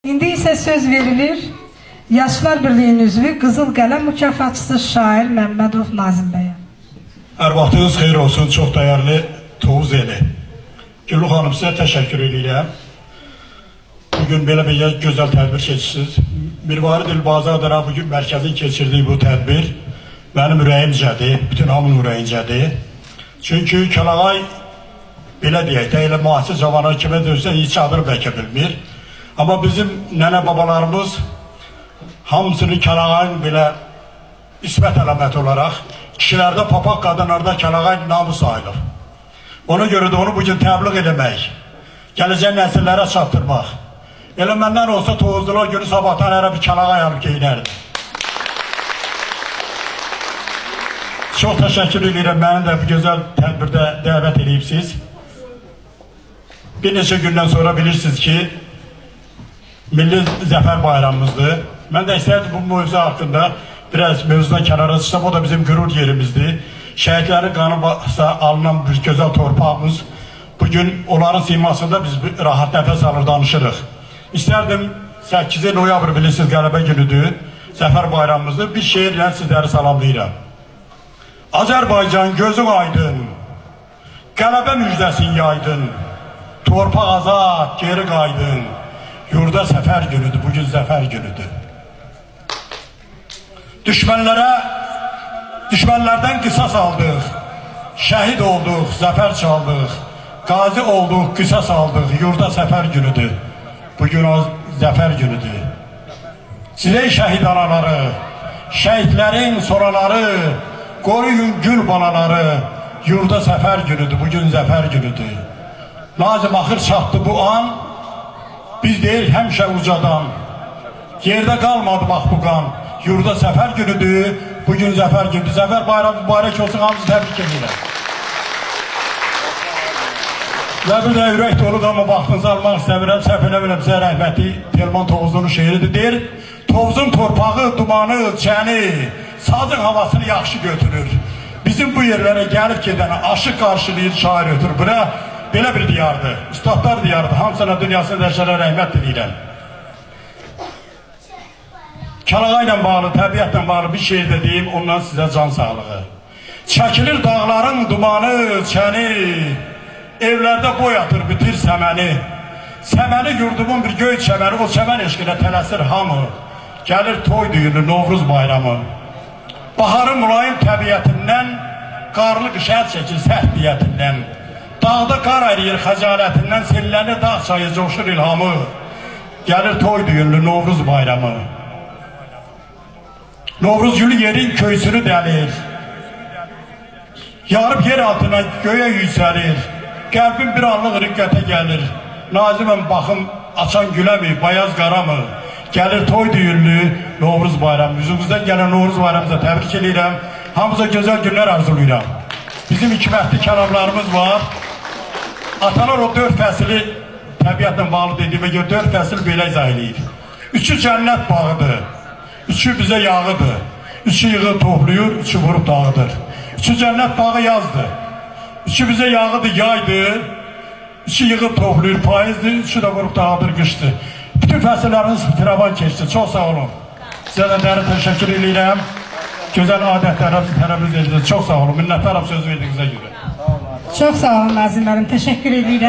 İndi ise söz verilir Yaşlar Birliği'nin üzvü Qızıl Qələm mükafatçısı şair Məmmədov Nazim Bey'e. Her vaxtınız xeyir olsun, çok değerli Tovuz eli. Güllü Hanım, size teşekkür edirəm. Bugün böyle bir güzel tədbir keçirsiniz. Mirvari Dilbazi adına bugün mərkəzin keçirdiği bu tədbir benim ürəyimcədir, bütün hamının ürəyincədir. Çünkü Kəlağay, belə deyək də, elə müasir zamana kimə dönsə hiç adını bəlkə bilmir. Ama bizim nənə babalarımız hamısını Kəlağayın belə ismət əlaməti olarak kişilerde papaq, kadınlarda Kəlağay namı sayılır. Ona göre de onu bugün təbliğ eləmək, gələcək nəsillərə çatdırmaq. Elə məndən olsa Tovuzlular günü sabahtan hər bir Kəlağay alıp geyinərdi. Çok teşekkür ederim, beni de bu güzel tədbirdə dəvət edibsiz. Bir neçə gündən sonra bilirsiniz ki, Milli Zəfər Bayramımızdır. Ben de istərdim bu mövzu hakkında biraz mövzudan kənara çıxsam, o da bizim gürur yerimizdir. Şəhidlərin qanı varsa alınan bir gözəl torpağımız. Bugün onların simasında biz rahat nəfəs alır danışırıq. İstərdim 8 noyabr bilirsiniz qələbə günüdür, Zəfər Bayramımızdır. Bir şeirlə sizləri salamlayıram. Azərbaycan gözün aydın, qələbə müjdəsin yaydın, torpaq azad geri qaydın, yurda səfər günüdür, bugün zəfər günüdür. Düşmənlərdən qisas aldıq, şəhid olduq, zəfər çaldıq, qazi olduq, qisas aldıq, yurda səfər günüdür, bugün o zəfər günüdür. Sizə şəhid anaları, şəhidlərin soraları, qoruyun gül balaları, yurda səfər günüdür, bugün zəfər günüdür. Nazım axır çatdı bu an, biz deyil həmişə ucadan, yerdə qalmadı bax bu qan, yurda səfər günüdür, bugün zəfər günüdür. Zəfər bayramı mübarək olsun, hamımızı təbrik edirəm. Və bir də ürək dolu ama vaxtınızı almaq istəmirəm, səhv eləmirəm, sizə rəhməti Telman Tovuzlu'nun şeiridir. Deyir, Tovuzun torpağı, dumanı, çəni, sazın havasını yaxşı götürür. Bizim bu yerlere gəlib gedəni aşıq qarşılayır, şair ötür. Bura belə bir diyardır, üstadlar diyardır. Hamısına dünyasına dəşərə rəhmət diləyirəm. Kəlağay ilə bağlı, təbiətlə bağlı bir şey de deyim, ondan sizə can sağlığı. Çəkilir dağların dumanı, çəni, evlərdə boy atır, bitir səməni. Səməni yurdumun bir göy çəməni, o çəmən eşqinə tələsir hamı. Gəlir toy düyünü, Novruz bayramı. Baharın mülayim təbiətindən, qarlı qışət çəkir sərt diyyətindən. Dağda qar əriyir xəcalətindən, sellənir dağ çayı, coşur ilhamı. Gəlir toy düyünlü Novruz bayramı. Novruz gülü yerin köysünü dəlir. Yarıb yer altına göğe yüksəlir. Qəlbim bir anlıq riqqətə gəlir. Naziməm baxım, açan gülə mi, bayaz qara mı? Gəlir toy düyünlü Novruz bayramı. Yüzümüzdən gələn Novruz bayramımıza təbrik edirəm. Hamıza gözəl günlər arzulayıram. Bizim hikmətli kəlamlarımız var. Atalar o 4 fəsili təbiətlə bağlı dediyimə görə 4 fəsil belə izah eləyir. 3'ü cənnət bağıdır, 3'ü bizə yağıdır, 3'ü yığıb topluyur, 3'ü vurub dağıdır. 3'ü cənnət bağı yazdır, 3'ü bizə yağıdır, yaydır, 3'ü yığıb topluyur, payızdır, 3'ü də vurub dağıdır, qışdır. Bütün fəsilləriniz firavan keçdi, çox sağ olun. Sizə də dəri təşəkkür edirəm. Gözəl adətlərimizi tərəvüz edirsiniz, çox sağ olun. Minnətdarım söz verdiyinizə görə. Çok sağ olun Nazim Bey'im, teşekkür ederim.